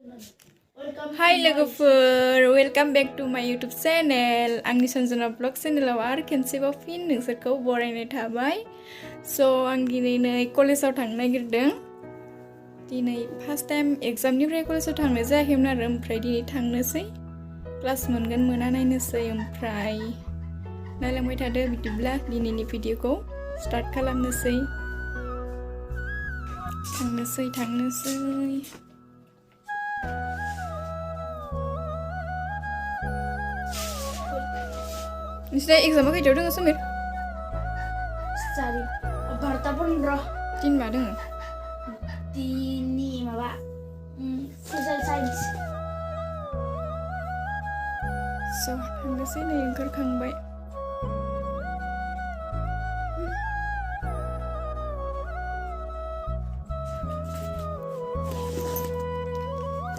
Hai लोगोफोर, welcome back to माय YouTube channel. आंनि सन्जना ब्लग चेनेलाव आरो खेनसेबाव फिन नोंसोरखौ बरायनाय थाबाय। स' आं दिनै नै कलेजाव थांनो नागिरदों। दिनै फार्स्ट टाइम एग्जामनिफ्राय कलेजाव थांनाय जायाखैमोन आरो ओमफ्राय दिनै थांनोसै। क्लास मोनगोन मोना नायनोसै ओमफ्राय नायलांबाय थादो बिदिब्ला दिनैनि भिडिअखौ स्टार्ट खालामनोसै। थांनोसै नोंसिना एग्जामा खैथायाव दङ समिर? 12:15 दिन मा दङ? दिननि माबा ससियेल साइन्स। स' थांनोसै नै ओंखारखांबाय।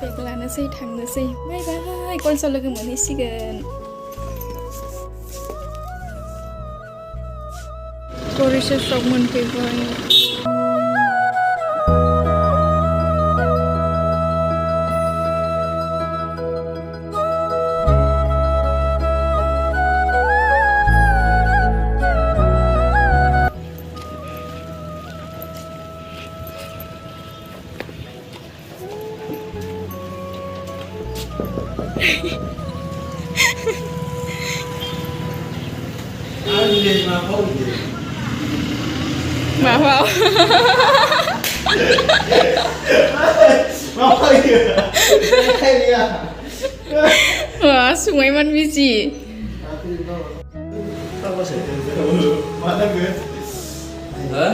बेग लानोसै थांनोसै। बाय बाय, कलेजाव लोगो मोनहैसिगोन। फरिसा सक मोनफैबाय। Mau. Mau iya. Iya. Wah, sungai man biji. Apa sih? Mana gue? Hah?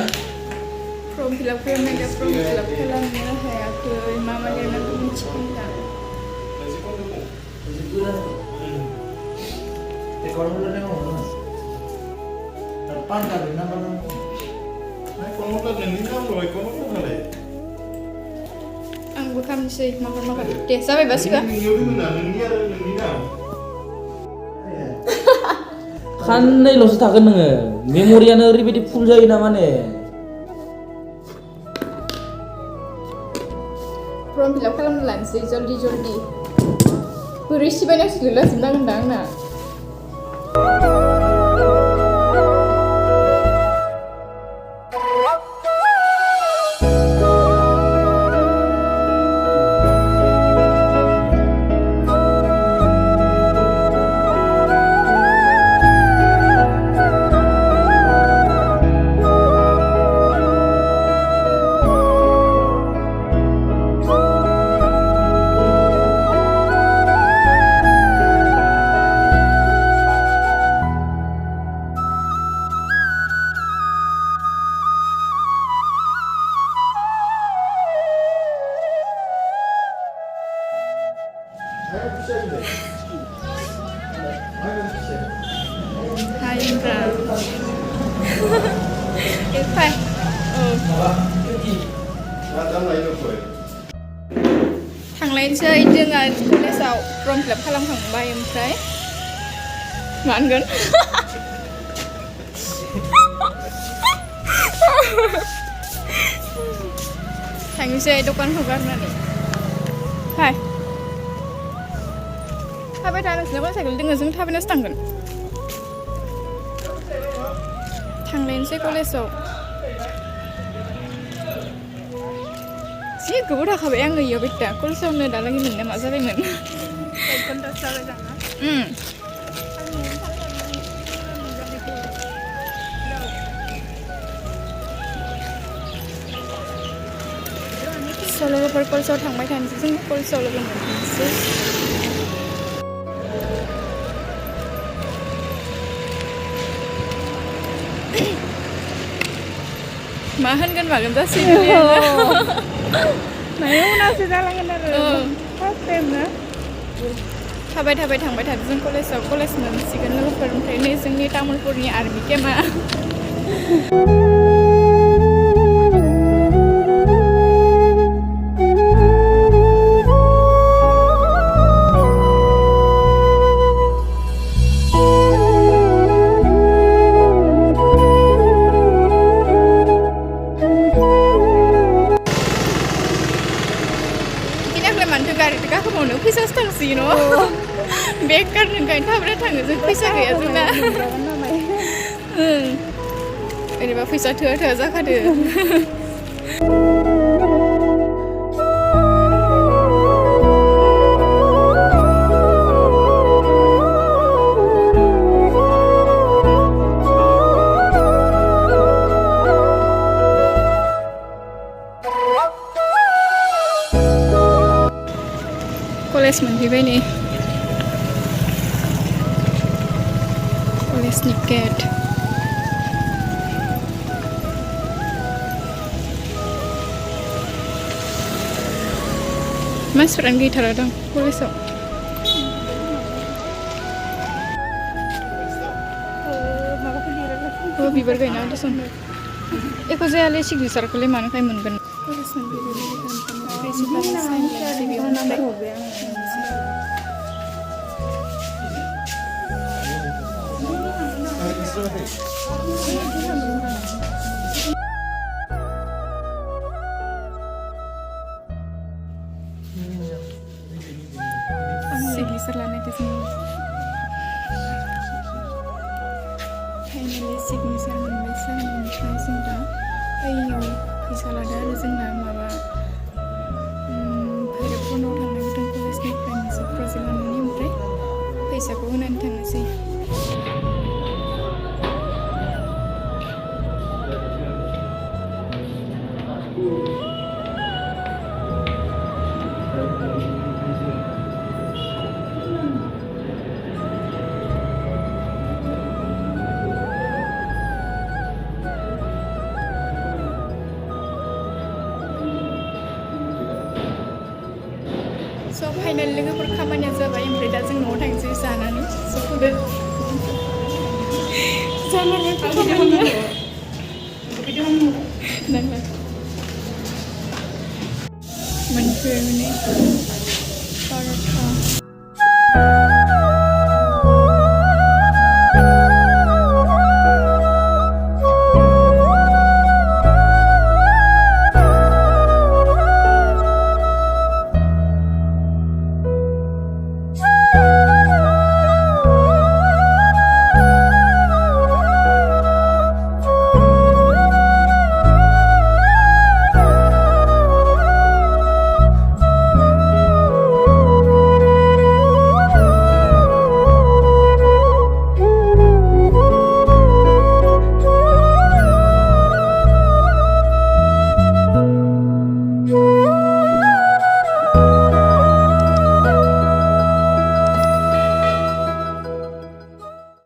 From film filmnya kayak ke mama dia nanti mencipta. Kalau udah nengok, depan kali nama. Kalau udah nengok, kalau udah nengok. Ang bukan sih makan. Deh, sampai basi kan? Kan nैल'सो थागोन नोङो मेम'रियानो ओरैबायदि फुल जायो ना माने From film खालामनो लानोसै जल्दि बोरै सिबायनासो लिरलाजोबनांगोन दा आंना। Hai Indra. Irfan. थांलायनोसै जोंहा कलेजाव फर्म फिलाप खालामखांबाय ओमफ्राय मा होनगोन? थांनोसै दखानखौ गारनानै। हाय थाबाय था, नोंसिना साइकेल दोङो, जों थाबायनासो थांगोन। थांलायनोसै कलेजाव। जि गोबाव थाखाबाय आङो इयाव बेटा कलेजावनो दालागै नोंना मा जाबायमोन? 1 घन्टासो जाबाय दाना। स' लोगोफोर कलेजाव थांबाय थानोसै, जों कलेजाव लोगो मोनफिनसै। मा होनगोन मागोन जासिगोन माने उनावसो जालांगोन आरो फार्स्ट टाइम ना। थाबाय थांबाय थादों जों कलेजाव। कलेज मोनसिगोन लोगोफोर। ओमफ्राय नै जोंनि तामुलपुरनि आर्मि केम्पआ। माथो गारिखौ गाखोबावनो फैसासो थांसै न' बेग गारनो गायनो थाब्रा थाङो जों फैसा गैया जोंना ओरैबा फैसा थोआ थोआ जाखादो कलेज मोनफैबाय नै कलेजनि गेट मानसिफोरानो गैथारा दं कलेजाव माबाखौ लिरालाय बिबार गायना होदों एख' जायालै सिगनेसारखौलाय मानोखाय मोनगोन कलेज सिगनेसार लानायखौ जों फाइनालि सिगनेसार मोनबायसो ओमफ्राय जों दा ओइयाव फैसा लादो आरो जोंना माबा भैरबखुन्डआव थांनांगौ दं कलेजनिफ्राय मोनसे प्रजेक्ट लानानै ओमफ्राय फैसाखौ होनानै थांनोसै स' फाइनाल लोगोफोर खामानिया जाबाय ओमफ्राय दा जों न'आव थांसै जानानै सफैदो जानानै नांला मोनफैबाय माने